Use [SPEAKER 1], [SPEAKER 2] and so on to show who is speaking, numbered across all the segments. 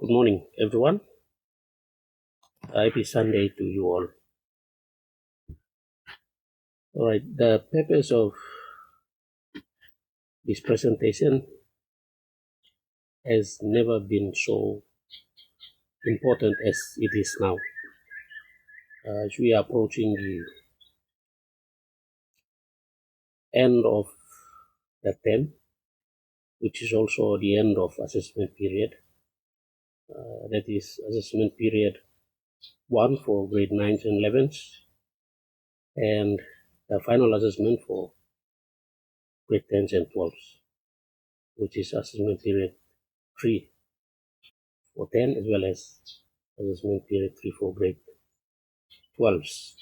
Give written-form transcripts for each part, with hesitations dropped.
[SPEAKER 1] Good morning, everyone. Happy Sunday to you all. All right, the purpose of this presentation has never been so important as it is now. As we are approaching the end of the term, which is also the end of assessment period. That is assessment period 1 for grade 9s and 11s, and the final assessment for grade 10s and 12s, which is assessment period 3 for 10 as well as assessment period 3 for grade 12s.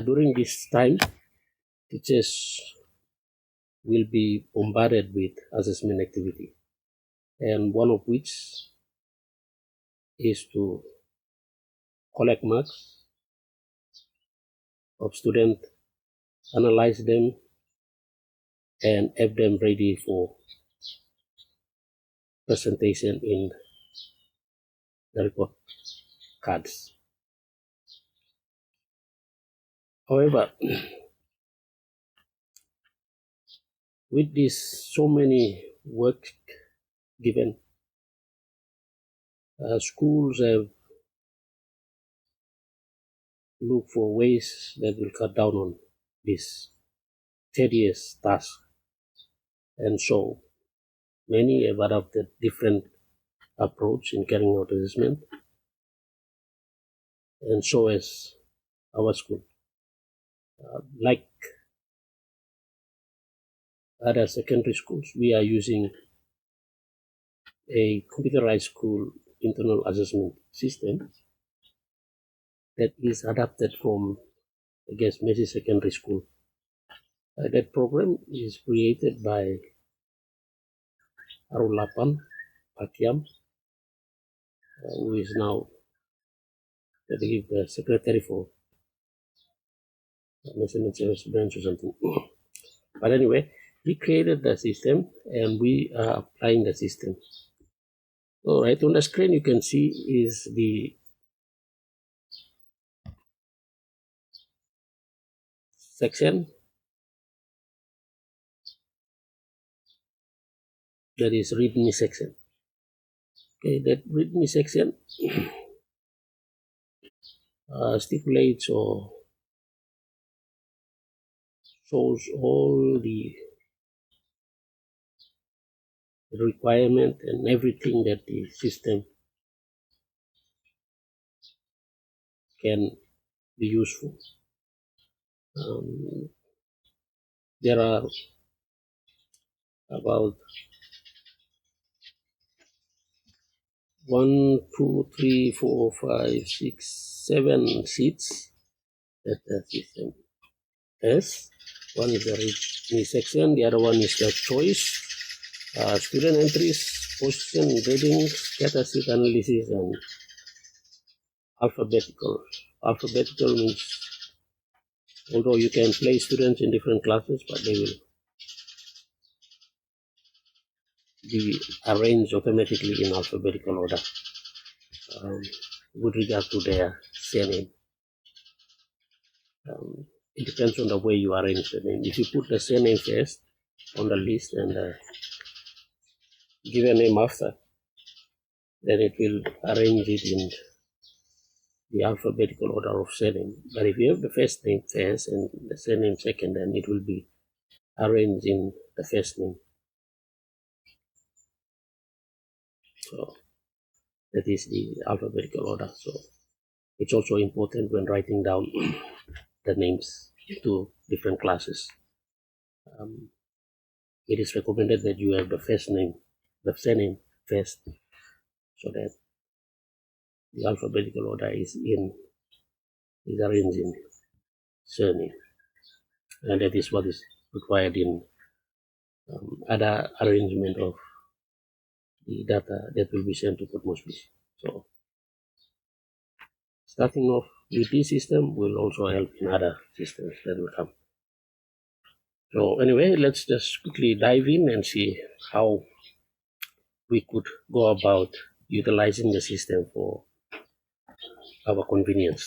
[SPEAKER 1] During this time, teachers will be bombarded with assessment activity, and one of which is to collect marks of students, analyze them, and have them ready for presentation in the report cards. However, with this so many work given, schools have looked for ways that will cut down on this tedious task, and so many have adopted different approach in carrying out assessment, and so as our school. Like other secondary schools, we are using a computerized school internal assessment system that is adapted from, I guess, Messi Secondary School. That program is created by Arulapan Pakiam, who is now, I believe, the secretary for Measurement Service Branch or something. But anyway, he created the system and we are applying the system. All right, on the screen you can see is the section that is README section. Okay, that README section stipulates or shows all the requirement and everything that the system can be useful. There are about 1, 2, 3, 4, 5, 6, 7 sheets that the system has. One is the README section, the other one is the choice, student entries, position, grading, data sheet analysis, and alphabetical. Alphabetical means, although you can place students in different classes, but they will be arranged automatically in alphabetical order with regard to their surname. It depends on the way you arrange the name. If you put the surname first on the list and give a name after, then it will arrange it in the alphabetical order of surname. But if you have the first name first and the surname second, then it will be arranged in the first name. So that is the alphabetical order. So it's also important when writing down the names to different classes. It is recommended that you have the first name, the surname first, so that the alphabetical order is arranged in surname, and that is what is required in other arrangement of the data that will be sent to Port Moresby. So starting off with this system will also help in other systems that will come. So anyway, let's just quickly dive in and see how we could go about utilizing the system for our convenience.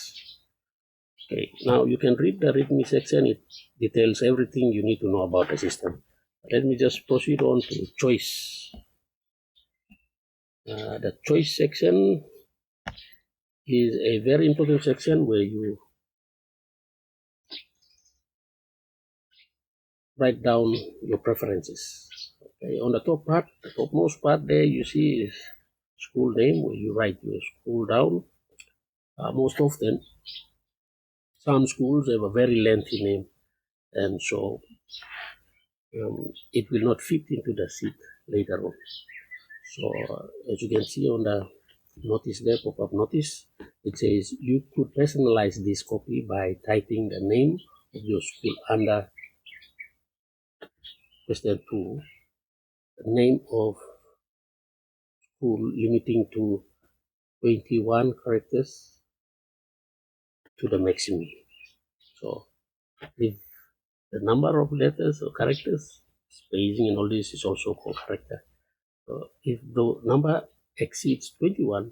[SPEAKER 1] Okay, now you can read the README section. It details everything you need to know about the system. Let me just proceed on to choice. The choice section is a very important section where you write down your preferences. Okay, on the top part, the topmost part there you see is school name, where you write your school down. Most often, some schools have a very lengthy name, and so it will not fit into the sheet later on. So as you can see on the notice there, pop-up notice, it says you could personalize this copy by typing the name of your school under question 2, the name of school limiting to 21 characters to the maximum. So if the number of letters or characters, spacing and all this is also called character. So if the number exceeds 21,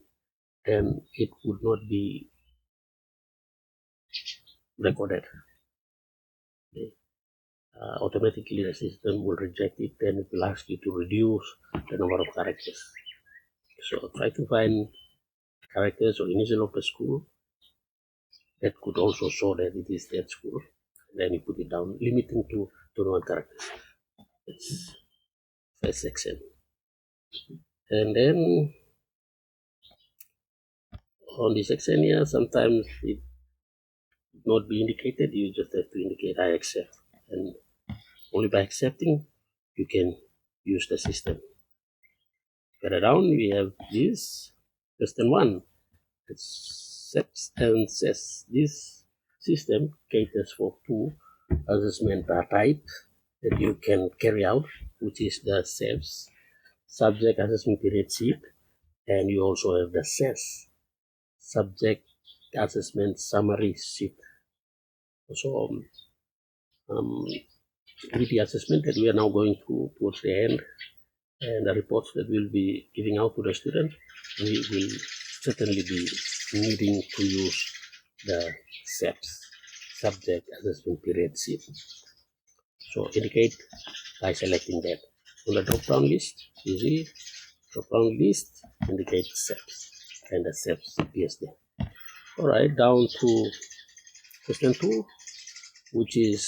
[SPEAKER 1] then it would not be recorded. Okay. Automatically the system will reject it, then it will ask you to reduce the number of characters. So try to find characters or initial of the school that could also show that it is that school. Then you put it down, limiting to 21 characters. That's first section. And then on the section here, sometimes it not be indicated. You just have to indicate I accept, and only by accepting you can use the system. Further down we have this question 1. It sets and says this system caters for 2 assessment type that you can carry out, which is the SAFS, subject assessment period sheet, and you also have the SASS, subject assessment summary sheet. So with the assessment that we are now going through towards the end, and the reports that we'll be giving out to the student, we will certainly be needing to use the SAPS, subject assessment period sheet. So indicate by selecting that. On the drop-down list, you see drop-down list indicate SAPS, and the SAPS appears there. All right, down to question 2, which is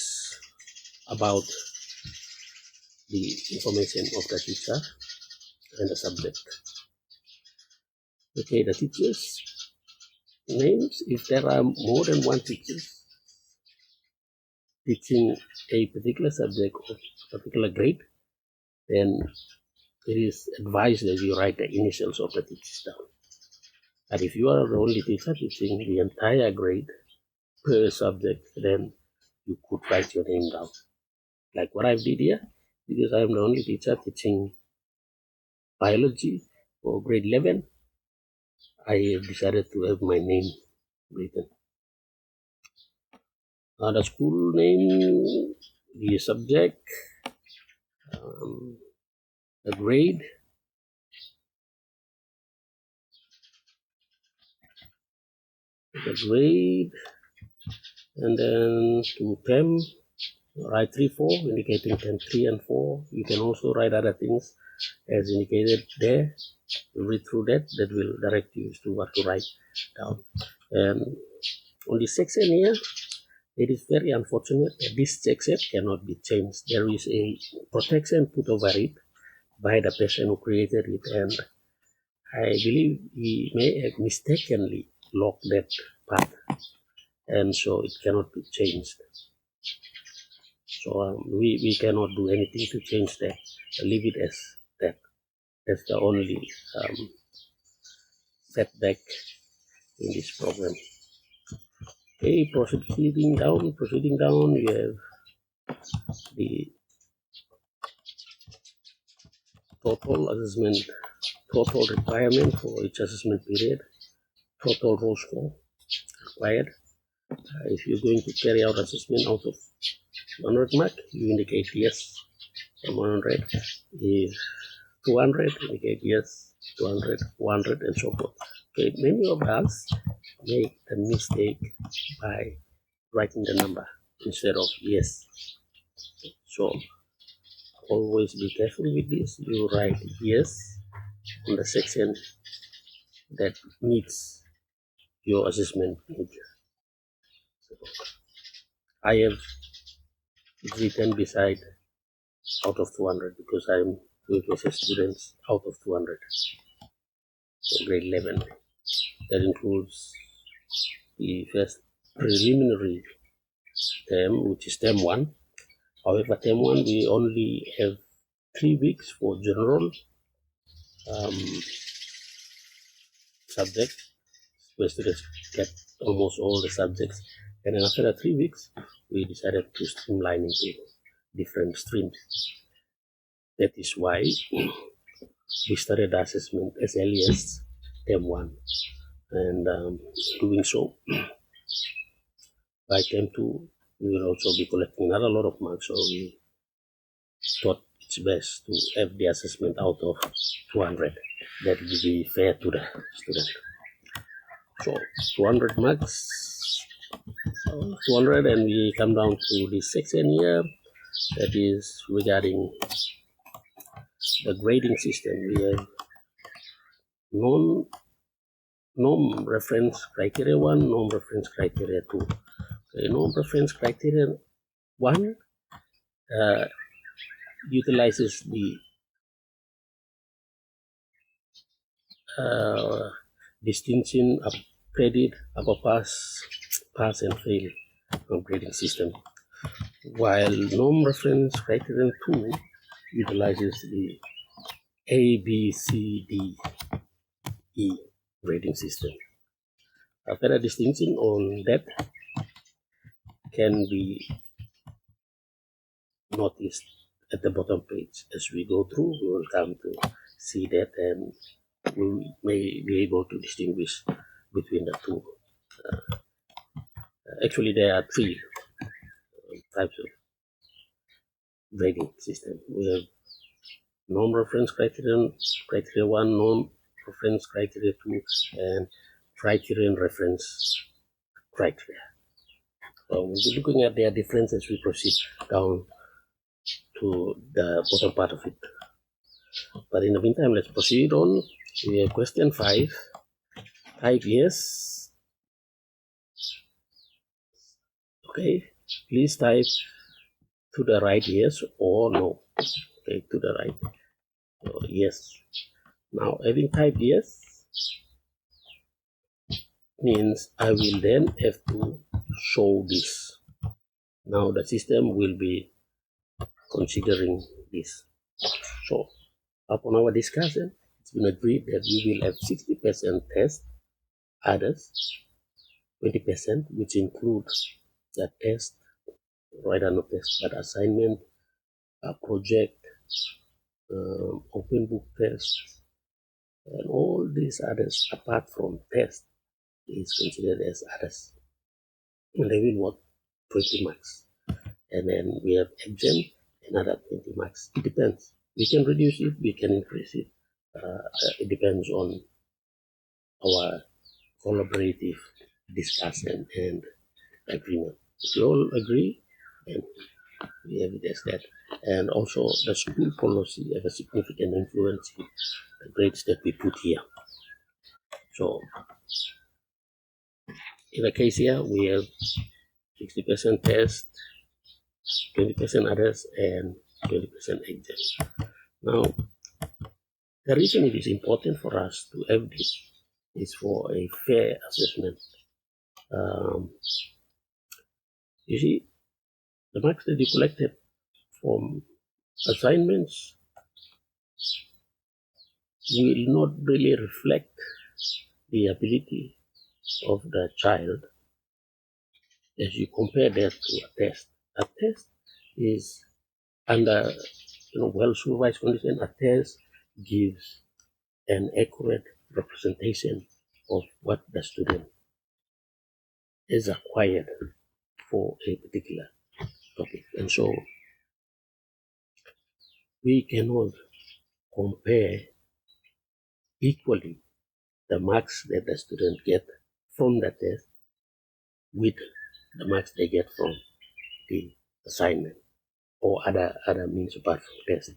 [SPEAKER 1] about the information of the teacher and the subject. Okay, the teachers names. If there are more than one teachers teaching a particular subject or particular grade, then it is advised that you write the initials of the teachers down. And if you are the only teacher teaching the entire grade per subject, then you could write your name down. Like what I did here, because I am the only teacher teaching biology for grade 11, I have decided to have my name written. The school name, the subject, the grade, and then to term, write 3, 4, indicating term 3 and 4. You can also write other things as indicated there. You read through that, that will direct you as to what to write down. And on this section here, it is very unfortunate that this section cannot be changed. There is a protection put over it by the person who created it, and I believe he may have mistakenly locked that part, and so it cannot be changed. So we cannot do anything to change that. Leave it as that. That's the only setback in this program. Okay, proceeding down, we have the total assessment, total requirement for each assessment period, total roll score required. If you're going to carry out assessment out of 100 mark, you indicate yes from 100. If 200, indicate yes, 200, 400, and so forth. Okay, many of us make the mistake by writing the number instead of yes. So always be careful with this. You write yes on the section that meets your assessment need. So I have written beside out of 200 because I'm going to assess students out of 200. So grade 11. That includes the first preliminary term, which is term 1. However, term 1 we only have 3 weeks for general um, subjects, where students get almost all the subjects. And then after the 3 weeks, we decided to streamline into different streams. That is why we started the assessment as early as term 1. And doing so, by term 2, we will also be collecting another lot of marks. So we thought it's best to have the assessment out of 200. That will be fair to the student. So 200 marks, 200, and we come down to the section here that is regarding the grading system. We have norm reference criteria 1, norm reference criteria 2. Okay, norm reference criteria 1 utilizes the distinction of credit, upper pass and fail grading system, while norm reference criterion 2 utilizes the A, B, C, D, E grading system. A further distinction on that can be noticed at the bottom page. As we go through, we will come to see that, and we may be able to distinguish between the two. Actually, there are 3 types of grading system. We have norm reference criterion, criteria 1, norm reference criteria 2, and criterion reference criteria. So we'll be looking at their difference as we proceed down to the bottom part of it. But in the meantime, let's proceed on. We have question 5. Type yes. Okay, please type to the right yes or no. Okay, to the right. So yes. Now, having typed yes means I will then have to show this. Now the system will be considering this. So upon our discussion, it's been agreed that we will have 60% test, others 20%, which includes the test, rather not test, but assignment, project, open book test, and all these others apart from test is considered as others. And they will work 20 marks. And then we have exam, another 20 marks. It depends. We can reduce it, we can increase it. It depends on our collaborative discussion and agreement. If we all agree, then we evidence that. And also the school policy has a significant influence in the grades that we put here. So in the case here, we have 60% test, 20% others, and 20% exam. Now, the reason it is important for us to have this is for a fair assessment. You see, the marks that you collected from assignments will not really reflect the ability of the child as you compare that to a test. A test is under well supervised condition. A test gives an accurate representation of what the student is acquired for a particular topic. And so we cannot compare equally the marks that the student get from the test with the marks they get from the assignment or other means apart from test.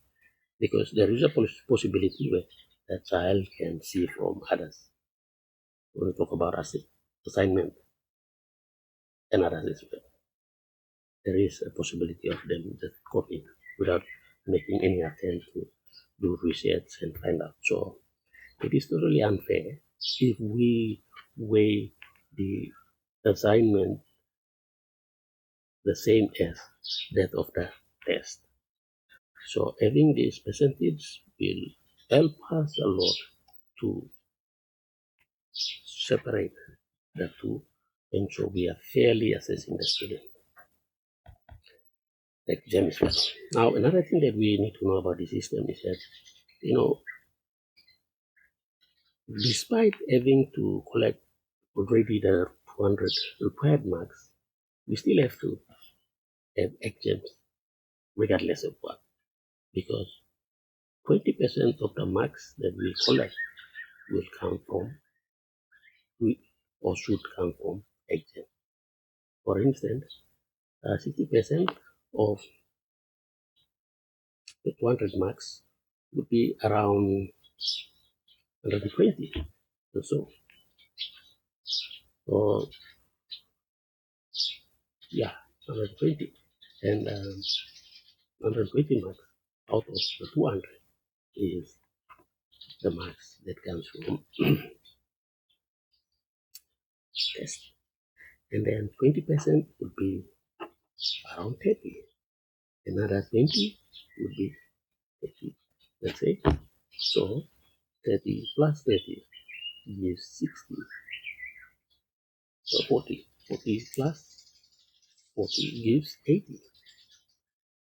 [SPEAKER 1] Because there is a possibility where the child can see from others. When we talk about assignment and other assessment, there is a possibility of them just copying without making any attempt to do research and find out. So it is totally unfair if we weigh the assignment the same as that of the test. So having this percentage will help us a lot to separate the two, and so we are fairly assessing the student. Like James well. Now, another thing that we need to know about the system is that, despite having to collect already the 200 required marks, we still have to have exams regardless of what, because 20% of the marks that we collect will come from, or should come from exam. For instance, 60% of the 200 marks would be around 120 or so. Or, yeah, 120. And 120 marks out of the 200 is the marks that comes from test. And then 20% would be around 30. Another 20 would be 30. Let's say. So 30 plus 30 gives 60. So 40. 40 plus 40 gives 80.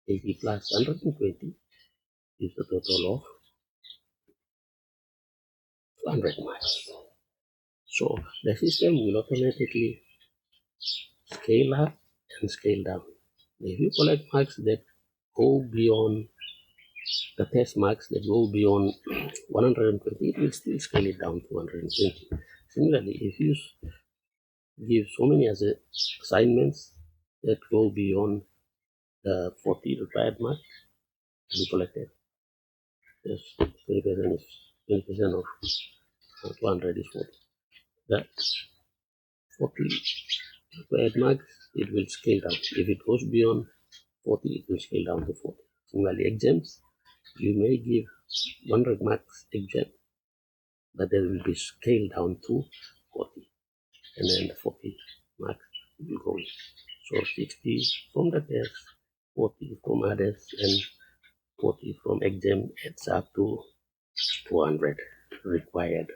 [SPEAKER 1] 80 plus 120 gives a total of 200 marks. So the system will automatically scale up and scale down. If you collect marks that go beyond the test marks that go beyond 120, it will still scale it down to 120. Similarly, if you give so many assignments that go beyond the 40 required marks to be collected, yes, 20% is 20% of 200 is 40. The 40 required marks, it will scale down. If it goes beyond 40, it will scale down to 40. Similarly, exams, you may give 100 marks exam, but they will be scaled down to 40, and then the 40 marks will go in. So 60 from the test, 40 from others, and 40 from exam adds up to 200 required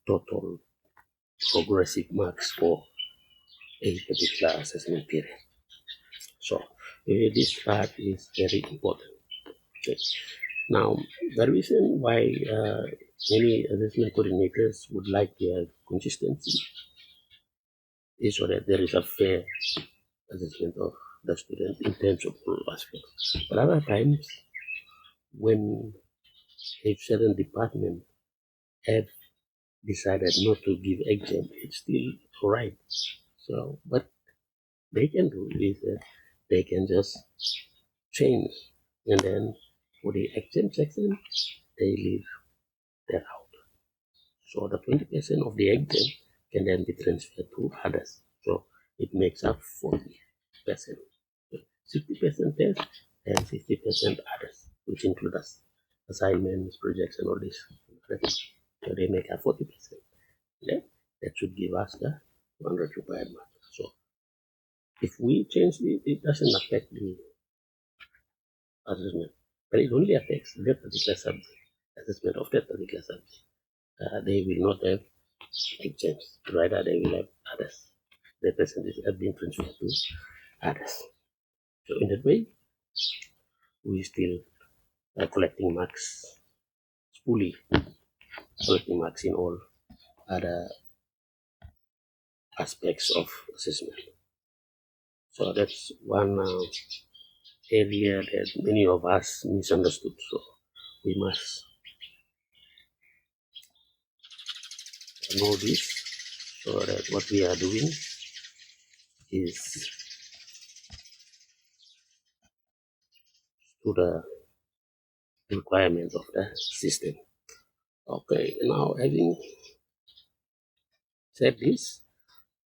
[SPEAKER 1] total progressive marks for a particular assessment period. So this part is very important. Okay. Now, the reason why many assessment coordinators would like to have consistency is so that there is a fair assessment of the student in terms of all aspects. But other times, when a certain department have decided not to give exam, it's still alright. So, what they can do is that they can just change, and then for the exam section, they leave that out. So the 20% of the exam can then be transferred to others. So it makes up 40%. 60% test and 60% others, which include assignments, projects, and all this. So they make up 40%. Yeah? That should give us the 100 required marks. So if we change it doesn't affect the assessment, but it only affects that particular subject, assessment of that particular subject. They will not have exams, rather they will have others. The percentage have been transferred to others. So in that way, we still are collecting marks fully, collecting marks in all other aspects of assessment. So that's one area that many of us misunderstood. So we must know this, so that what we are doing is to the requirements of the system. Okay, now having said this,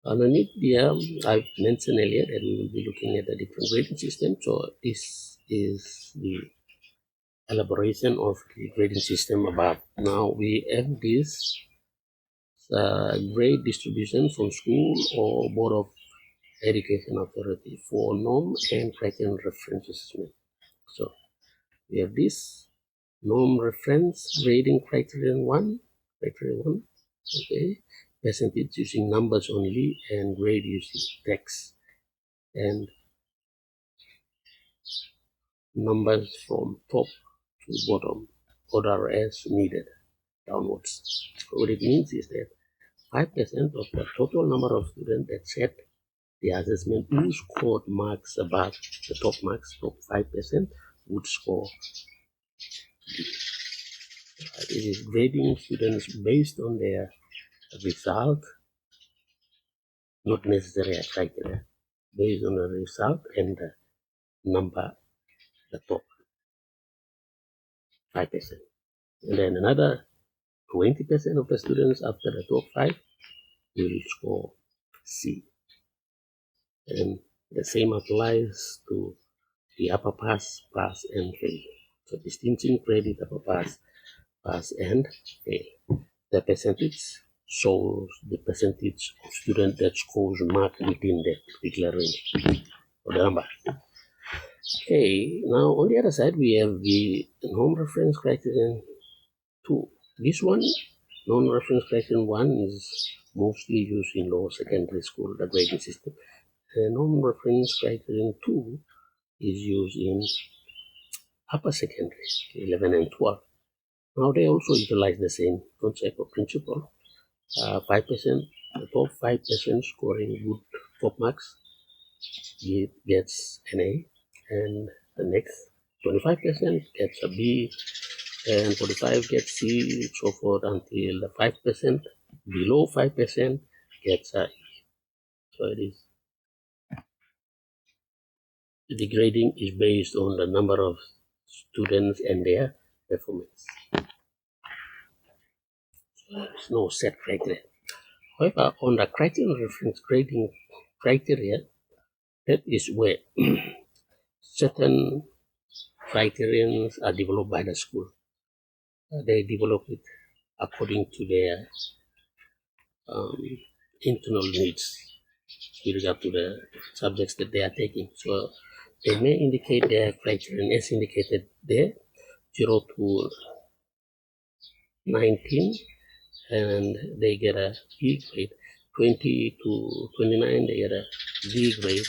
[SPEAKER 1] underneath here, I've mentioned earlier that we will be looking at the different grading system. So this is the elaboration of the grading system above. Now we have this grade distribution from school or Board of Education Authority for norm and criterion reference assessment. So we have this norm reference grading criterion one, okay, percentage using numbers only and grade using text, and numbers from top to bottom, order as needed downwards. So what it means is that 5% of the total number of students that set the assessment who scored marks above the top marks, top 5%, would score D. It is grading students based on their result, not necessarily a criteria, based on the result and the number, the top 5%. And then another 20% of the students after the top 5 will score C. And the same applies to the upper pass, pass, and fail. So distinction credit upper pass, pass, and fail. The percentage shows the percentage of students that scores mark within that particular range or the number. Okay, now on the other side we have the norm reference criterion 2. This one, norm reference criterion 1, is mostly used in lower secondary school, the grading system. Norm reference criterion 2 is used in upper secondary, 11 and 12. Now they also utilize the same concept or principle. 5%, the top 5% scoring good top marks gets an A, and the next 25% gets a B, and 45 gets C, so forth until the 5% below 5% gets a E. So it is, the grading is based on the number of students and their performance. So there's no set criteria. However, on the criterion reference grading criteria, that is where certain criterions are developed by the school. They develop it according to their internal needs with regard to the subjects that they are taking. So they may indicate their criterion as indicated there, 0 to 19, and they get a B grade. 20 to 29, they get a D grade,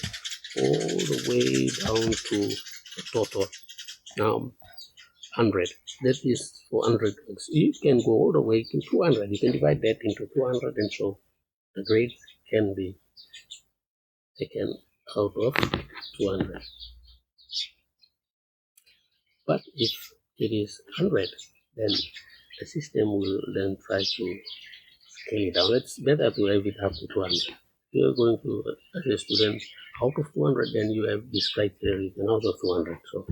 [SPEAKER 1] all the way down to the total. Now, 100. That is for 100 marks. You can go all the way to 200. You can divide that into 200, and so the grade can be taken out of 200. But if it is 100, then the system will then try to scale it down. It's better to have it up to 200. If you are going to, as a student, out of 200, then you have this criteria and out of 200. So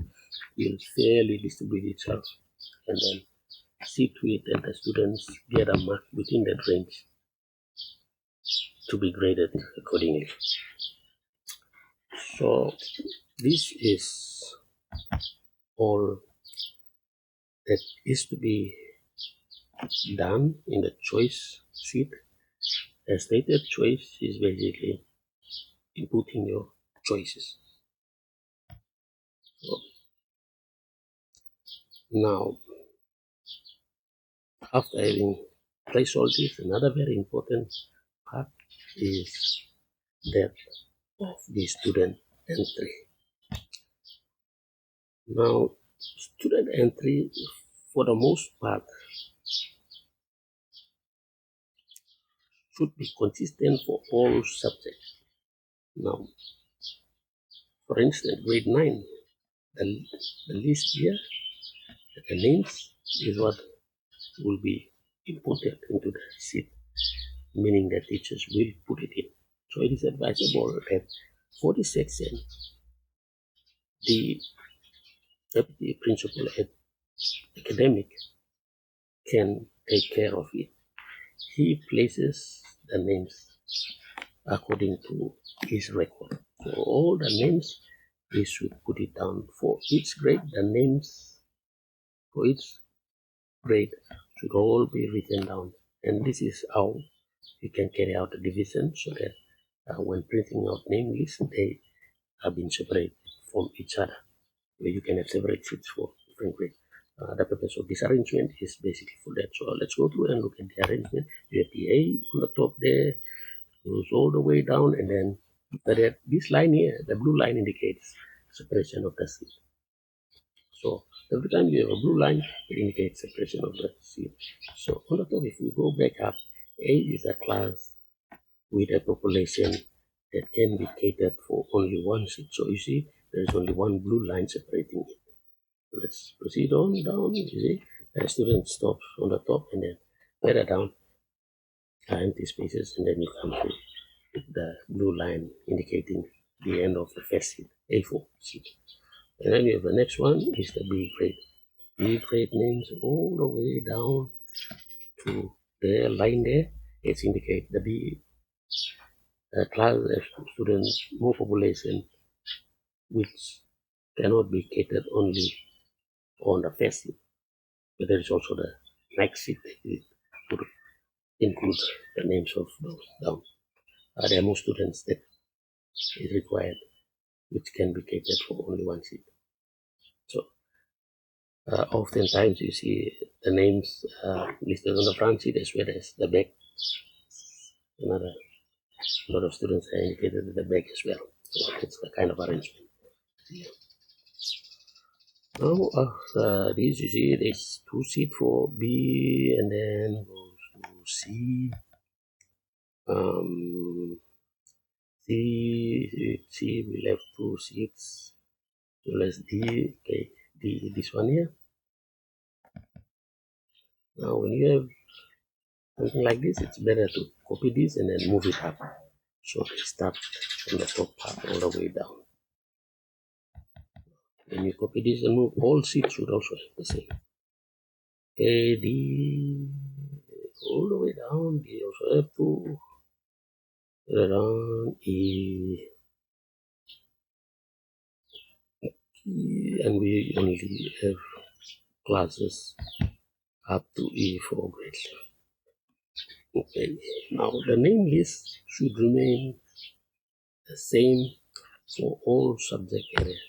[SPEAKER 1] you'll fairly distribute itself, and then see to it that the students get a mark within that range to be graded accordingly. So this is all that is to be done in the choice sheet. The stated choice is basically inputting your choices. So now, after having placed all this, another very important part is that of the student entry. Now, student entry, for the most part, should be consistent for all subjects. Now, for instance, grade 9, the list here The names is what will be inputted into the seed, meaning that teachers will put it in. So it is advisable that for this section, the deputy principal at academic can take care of it. He places the names according to his record. So all the names, he should put it down for each grade. The names for each grade should all be written down. And this is how you can carry out the division so that when printing out name lists, they have been separated from each other. Where you can have separate sheets for different grades. The purpose of this arrangement is basically for that. So let's go through and look at the arrangement. You have the A on the top there, goes all the way down, and then this line here, the blue line indicates separation of the seed. So every time you have a blue line, it indicates separation of the seed. So on the top, if we go back up, A is a class with a population that can be catered for only one seed. So you see, there is only one blue line separating it. So let's proceed on down. You see, the student stops on the top, and then further down are empty spaces, and then you come to the blue line indicating the end of the first seed, A4 seed. And then you have the next one is the B grade. B grade names all the way down to the line there. It's indicate the B class of students, more population, which cannot be catered only on the first seed. But there is also the next seed that would include the names of those down. There are more students that is required, which can be catered for only one seat. So oftentimes you see the names listed on the front seat as well as the back. Another a lot of students are indicated at the back as well. So it's the kind of arrangement. Now this you see there's two seats for B and then goes to C. C we left two seats. So let's D. Okay, D this one here. Now when you have something like this, it's better to copy this and then move it up. So they start from the top part all the way down. When you copy this and move, all seats should also have the same. A, D, all the way down. D also have to down E, and we only have classes up to E for grade. Okay, now the name list should remain the same for all subject areas,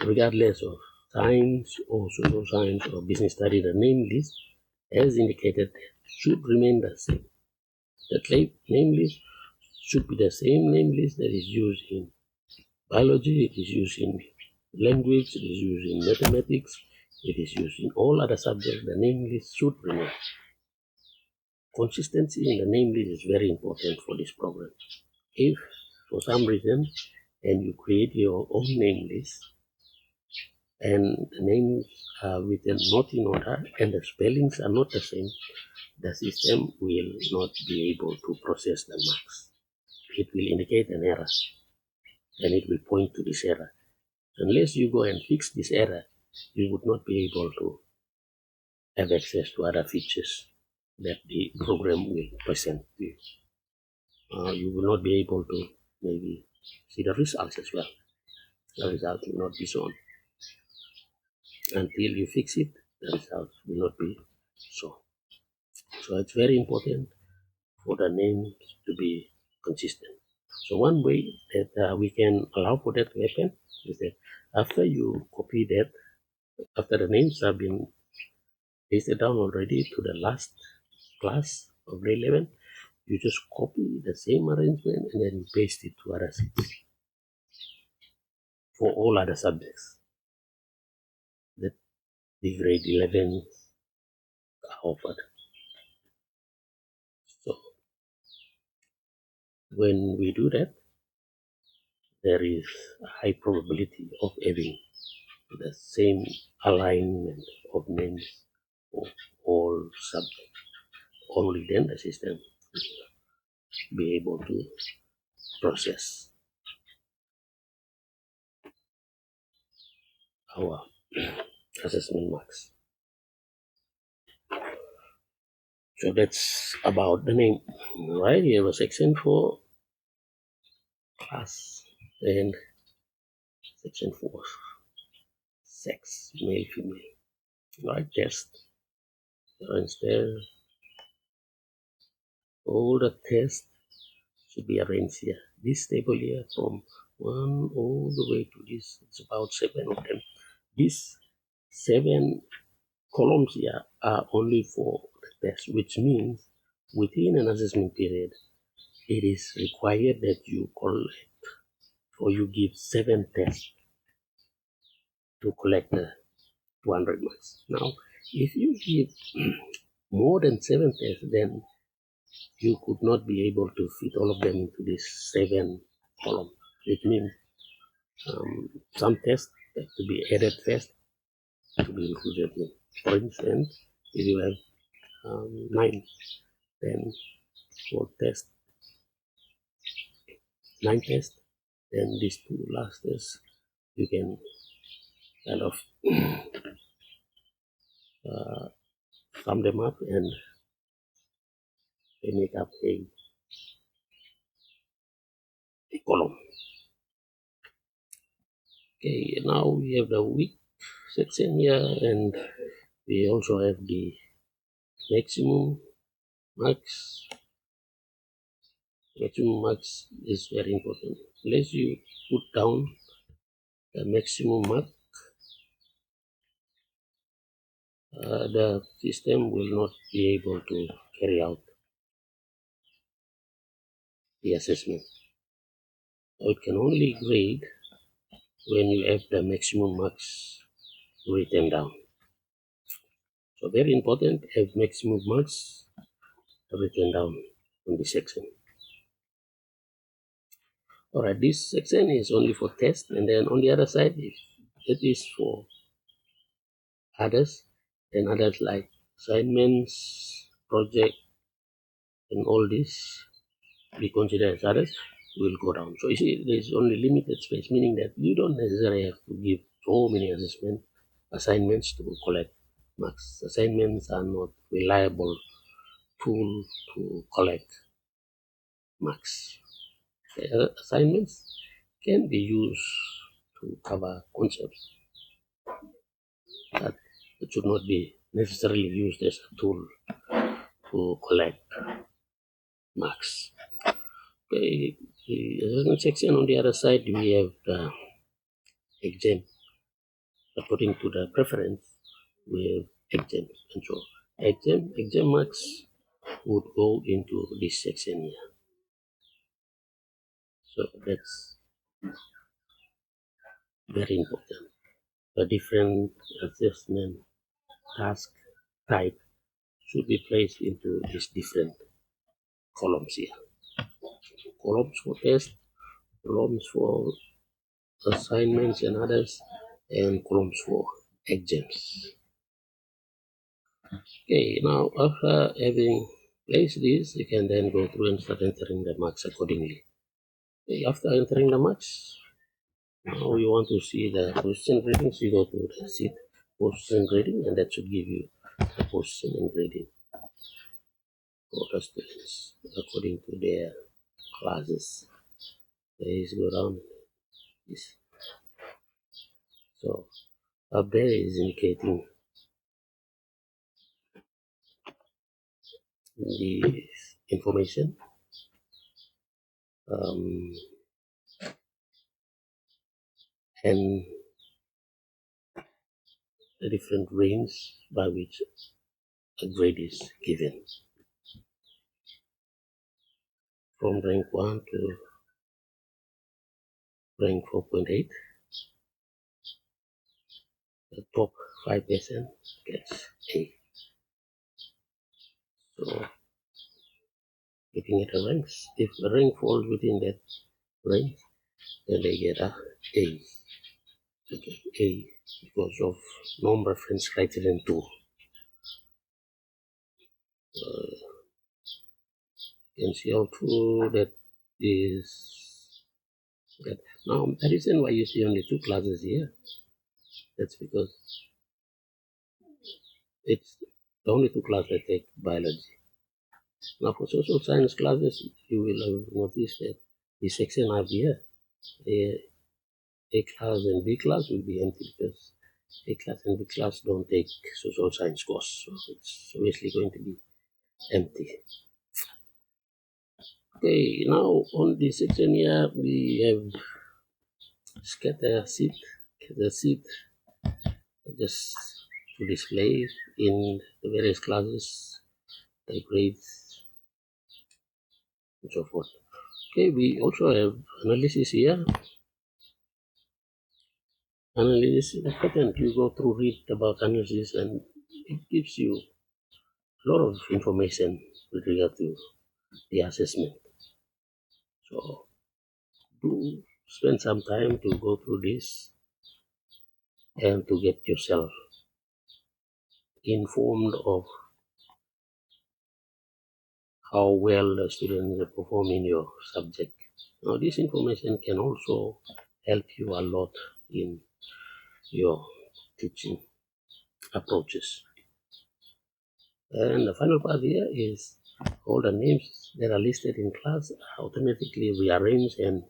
[SPEAKER 1] regardless of science or social science or business study. The name list, as indicated, should remain the same. The name list should be the same name list that is used in biology, it is used in language, it is used in mathematics, it is used in all other subjects. The name list should remain. Consistency in the name list is very important for this program. If for some reason and you create your own name list and the names are written not in order and the spellings are not the same, the system will not be able to process the marks. It will indicate an error and it will point to this error. Unless you go and fix this error, you would not be able to have access to other features that the program will present to you. You will not be able to maybe see the results as well. The results will not be shown. Until you fix it, the results will not be shown. So it's very important for the names to be consistent. So one way that we can allow for that to happen is that after you copy that, after the names have been pasted down already to the last class of grade 11, you just copy the same arrangement and then you paste it to other seats for all other subjects that the grade 11 are offered. So when we do that, there is a high probability of having the same alignment of names of all subjects. Only then the system will be able to process our assessment marks. So that's about the name, right? You have a section for class and section for sex, male, female, right? Test. So instead, all the tests should be arranged here. This table here from 1 all the way to this, it's about 7 of them. These 7 columns here are only for the test, which means within an assessment period, it is required that you collect or you give 7 tests to collect the 200 marks. Now, if you give more than 7 tests, then you could not be able to fit all of them into this 7 column. It means some tests have to be added first to be included in. For instance, if you have 9, then for test 9 tests, then these 2 last tests you can kind of sum them up and they make up a column. Okay, now we have the week section here, and we also have the maximum max. Maximum max is very important. Unless you put down the maximum mark, the system will not be able to carry out the assessment. So it can only grade when you have the maximum marks written down. So very important, have maximum marks written down on this section. Alright, this section is only for test, and then on the other side, it is for others, and others like assignments, project, and all this we consider as others will go down. So you see, there is only limited space, meaning that you don't necessarily have to give so many assignments to collect marks. Assignments are not reliable tool to collect marks. Assignments can be used to cover concepts, but it should not be necessarily used as a tool to collect marks. Okay, the assessment section on the other side, we have the exam. According to the preference, we have exams, and so exam marks would go into this section here. So that's very important. The different assessment task type should be placed into these different columns here. Columns for test, columns for assignments and others, and columns for exams. Okay, now after having placed this, you can then go through and start entering the marks accordingly. Okay, after entering the marks, now you want to see the position gradings, you go to the seat position grading, and that should give you the position and grading for the students according to their classes. Please go down this. So up there is indicating the information, and the different range by which a grade is given, from rank 1 to rank 4.8. The top 5% gets A. So looking at the ranks, if the rank falls within that range, then they get a A. Okay, A, because of non-reference criterion 2. You can see how true that is. That. Now, the reason why you see only 2 classes here, that's because it's the only 2 classes that take biology. Now, for social science classes, you will have noticed that the section up here, A class and B class will be empty because A class and B class don't take social science course, so it's obviously going to be empty. Okay, now on this section here, we have scatter seed just to display in the various classes, the grades, and so forth. Okay, we also have analysis here. Analysis is important. You go through, read about analysis, and it gives you a lot of information with regard to the assessment. So do spend some time to go through this and to get yourself informed of how well the students perform in your subject. Now, this information can also help you a lot in your teaching approaches. And the final part here is all the names that are listed in class are automatically rearranged and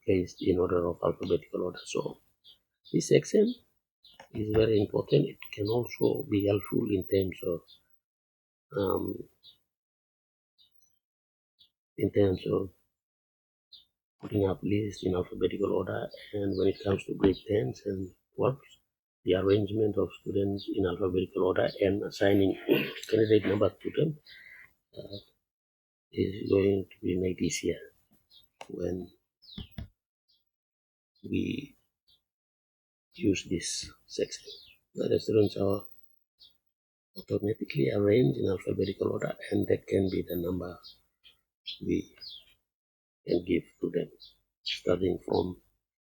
[SPEAKER 1] placed in order of alphabetical order. So this section is very important. It can also be helpful in terms of um, putting up lists in alphabetical order, and when it comes to grade 10s and 12s, the arrangement of students in alphabetical order and assigning candidate numbers to them is going to be made easier when we use this section. The students are automatically arranged in alphabetical order, and that can be the number we can give to them, starting from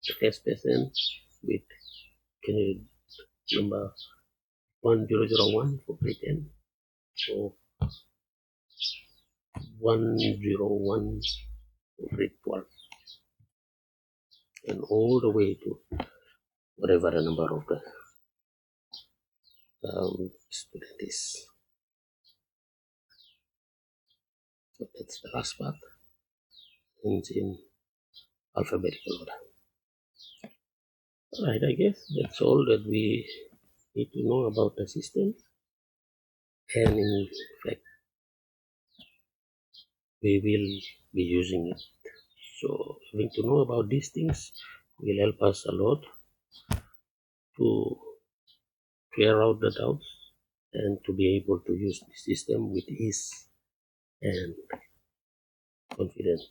[SPEAKER 1] the first person with candidate number 1001 for grade 10, or 101 for grade 12, and all the way to whatever the number of the student is. So that's the last part, and in alphabetical order. Alright, I guess that's all that we need to know about the system, and in fact, we will be using it. So having to know about these things will help us a lot to clear out the doubts and to be able to use the system with ease and confidence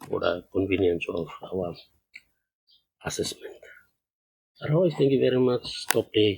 [SPEAKER 1] for the convenience of our assessment. Otherwise, thank you very much. Stop the